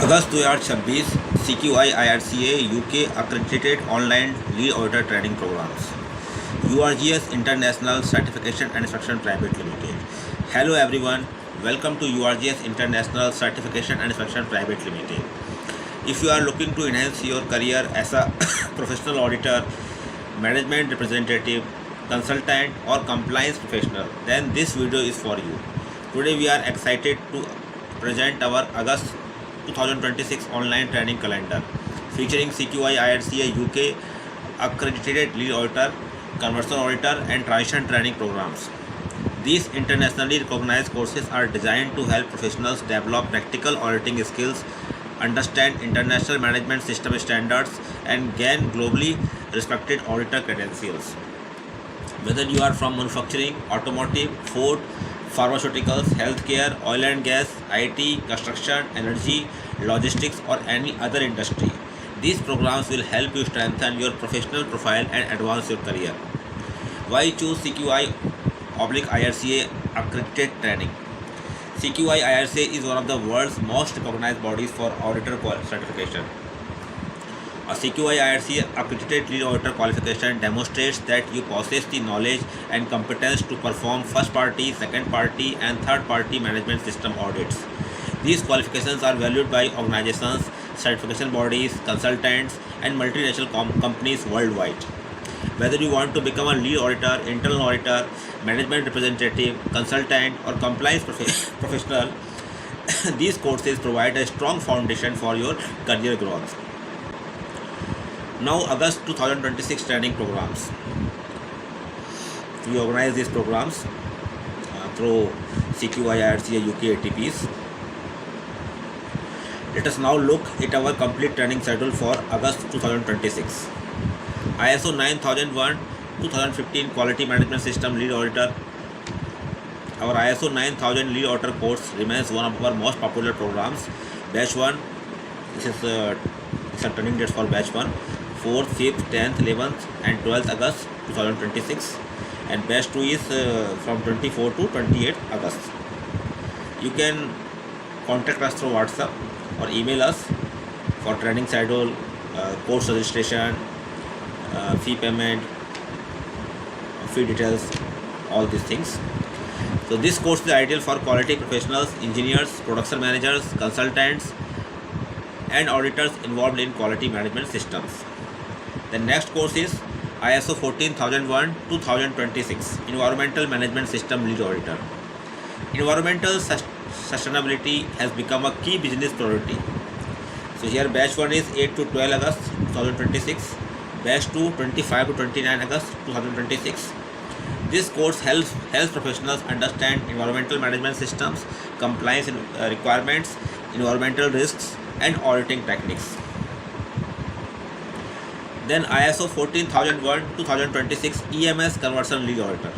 August 2026 CQI IRCA UK accredited online lead auditor training programs. URGS International Certification and Instruction Private Limited. Hello everyone, welcome to URGS International Certification and Instruction Private Limited. If you are looking to enhance your career as a professional auditor, management representative, consultant or compliance professional, then this video is for you. Today we are excited to present our August 2026 online training calendar featuring CQI IRCA UK accredited lead auditor, conversion auditor and transition training programs. These internationally recognized courses are designed to help professionals develop practical auditing skills, understand international management system standards and gain globally respected auditor credentials. Whether you are from manufacturing, automotive, food, pharmaceuticals, healthcare, oil and gas, IT, construction, energy, logistics or any other industry, these programs will help you strengthen your professional profile and advance your career. Why choose CQI/IRCA accredited training? CQI IRCA is one of the world's most recognized bodies for auditor certification. A CQI IRCA accredited lead auditor qualification demonstrates that you possess the knowledge and competence to perform first party, second party and third party management system audits. These qualifications are valued by organizations, certification bodies, consultants and multinational companies worldwide. Whether you want to become a lead auditor, internal auditor, management representative, consultant or compliance professional, these courses provide a strong foundation for your career growth. Now August 2026 training programs. We organize these programs through CQI IRCA UK ATPs. Let us now look at our complete training schedule for August 2026. ISO 9001-2015 Quality Management System Lead Auditor. Our ISO 9000 Lead Auditor course remains one of our most popular programs. Batch 1, this is a training date for Batch 1, 4th, 5th, 10th, 11th and 12th August 2026 and Batch 2 is from 24 to 28th August. You can contact us through WhatsApp or email us for training schedule, course registration, fee payment, fee details, all these things. So this course is ideal for quality professionals, engineers, production managers, consultants and auditors involved in quality management systems. The next course is ISO 14001-2026 Environmental Management System Lead Auditor. Environmental sustainability has become a key business priority. So here batch 1 is 8 to 12 August 2026, batch 2 25 to 29 August 2026. This course helps professionals understand environmental management systems, compliance requirements, environmental risks and auditing techniques. Then ISO 14001-2026 EMS Conversion Lead Auditor.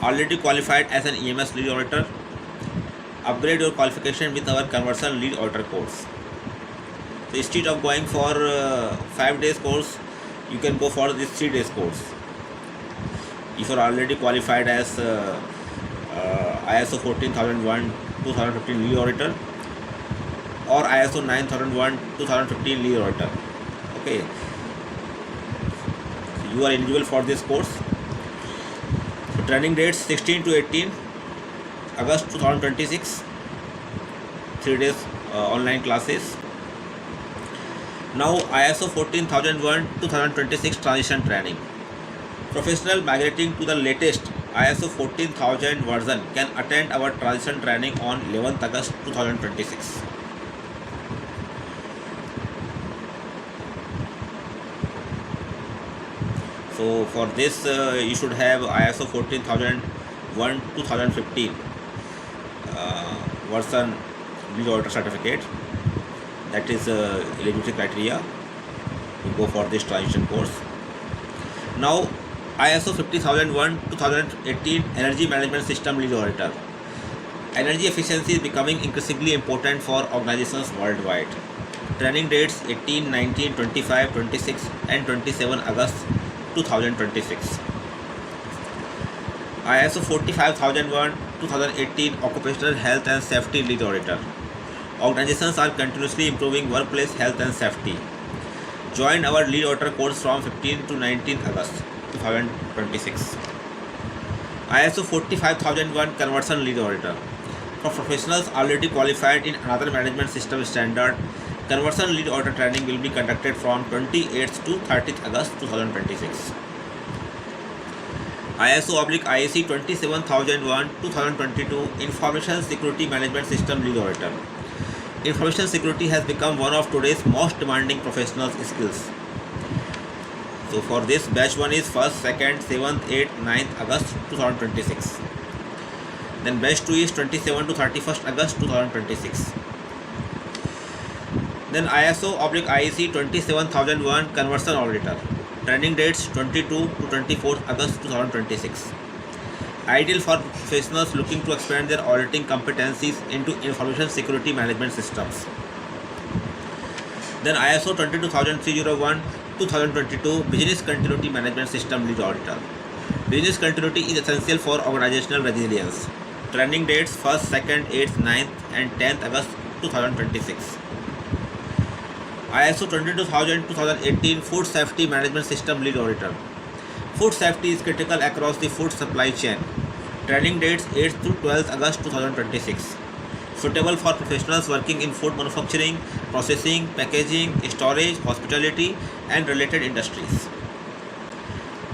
Already qualified as an EMS Lead Auditor, upgrade your qualification with our Conversion Lead Auditor course. So instead of going for 5 days course, you can go for this 3 days course. If you are already qualified as ISO 14001-2015 Lead Auditor or ISO 9001-2015 Lead Auditor. Okay. You are eligible for this course. So training dates 16 to 18 August 2026, 3 days online classes. Now ISO 14001-2026 transition training. Professional migrating to the latest ISO 14000 version can attend our transition training on 11th August 2026. So for this you should have ISO 14001-2015 version lead auditor certificate. That is eligibility criteria to go for this transition course. Now ISO 50001-2018 Energy Management System Lead Auditor. Energy efficiency is becoming increasingly important for organizations worldwide. Training dates 18, 19, 25, 26 and 27 August 2026. ISO 45001 2018 Occupational Health and Safety Lead Auditor. Organizations are continuously improving workplace health and safety. Join our lead auditor course from 15 to 19 August 2026. ISO 45001 Conversion Lead Auditor. For professionals already qualified in another management system standard, Conversion Lead Auditor training will be conducted from 28th to 30th August 2026. ISO/IEC 27001 2022 Information Security Management System Lead Auditor. Information security has become one of today's most demanding professional skills. So for this, batch 1 is 1st, 2nd, 7th, 8th, 9th August 2026. Then batch 2 is 27 to 31st August 2026. Then ISO/IEC 27001 Conversion Auditor. Training dates 22 to 24th August 2026. Ideal for professionals looking to expand their auditing competencies into information security management systems. Then ISO 22301 2022 Business Continuity Management System Lead Auditor. Business continuity is essential for organizational resilience. Training dates 1st, 2nd, 8th, 9th and 10th August 2026. ISO 22000 2018 Food Safety Management System Lead Auditor. Food safety is critical across the food supply chain. Training dates 8th to 12th August 2026. Suitable for professionals working in food manufacturing, processing, packaging, storage, hospitality and related industries.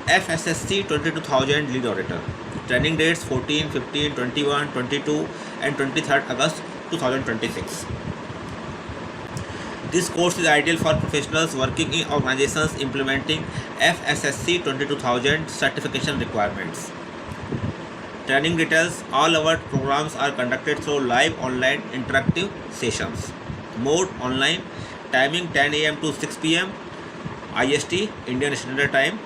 FSSC 22000 Lead Auditor. Training dates 14, 15, 21, 22 and 23rd August 2026. This course is ideal for professionals working in organizations implementing FSSC 22000 certification requirements. Training details: all our programs are conducted through live online interactive sessions. Mode: online. Timing 10 a.m. to 6 p.m. IST Indian Standard Time.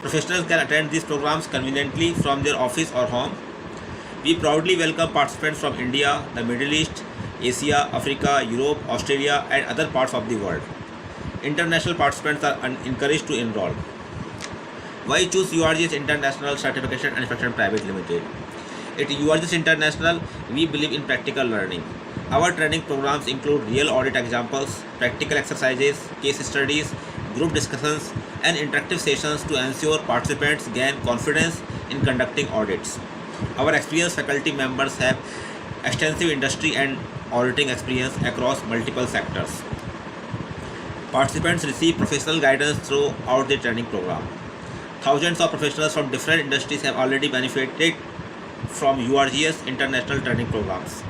Professionals can attend these programs conveniently from their office or home. We proudly welcome participants from India, the Middle East, Asia, Africa, Europe, Australia and other parts of the world. International participants are encouraged to enroll. Why choose URGS International Certification and Inspection Private Limited? At URGS International, we believe in practical learning. Our training programs include real audit examples, practical exercises, case studies, group discussions and interactive sessions to ensure participants gain confidence in conducting audits. Our experienced faculty members have extensive industry and auditing experience across multiple sectors. Participants receive professional guidance throughout the training program. Thousands of professionals from different industries have already benefited from URGS international training programs.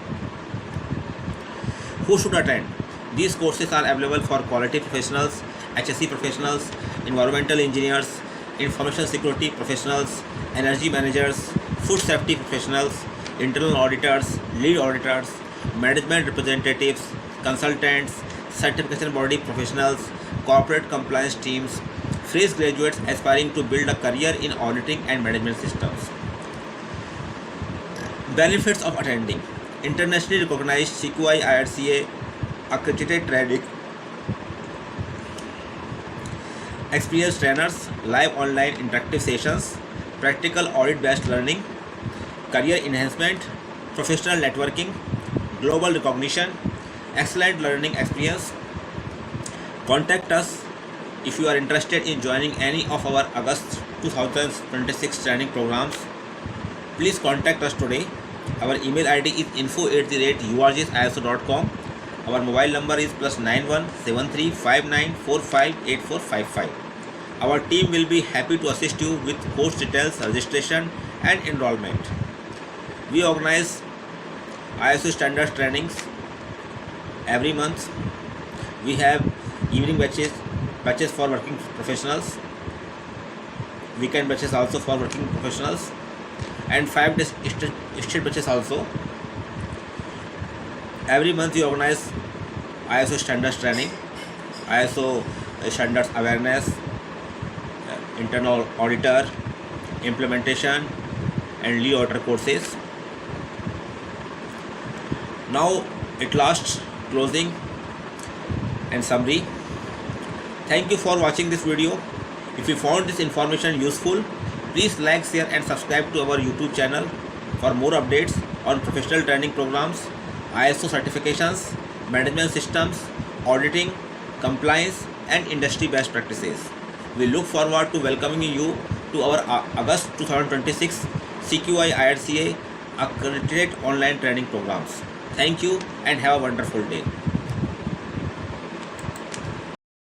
Who should attend? These courses are available for quality professionals, HSE professionals, environmental engineers, information security professionals, energy managers, food safety professionals, internal auditors, lead auditors, management representatives, consultants, certification body professionals, corporate compliance teams, fresh graduates aspiring to build a career in auditing and management systems. Benefits of attending: internationally recognized CQI IRCA accredited training, experienced trainers, live online interactive sessions, practical audit based learning, career enhancement, professional networking, global recognition, excellent learning experience. Contact us if you are interested in joining any of our August 2026 training programs. Please contact us today. Our email ID is info@urgsiso.com. Our mobile number is +91 7359458455. Our team will be happy to assist you with course details, registration and enrollment. We organize ISO standards trainings every month. We have evening batches for working professionals, weekend batches also for working professionals, and 5 days state batches also. Every month we organize ISO standards training, ISO standards awareness, internal auditor, implementation and lead auditor courses. Now at last, closing and summary. Thank you for watching this video. If you found this information useful, please like, share and subscribe to our YouTube channel for more updates on professional training programs, ISO certifications, management systems, auditing, compliance, and industry best practices. We look forward to welcoming you to our August 2026 CQI IRCA accredited online training programs. Thank you and have a wonderful day.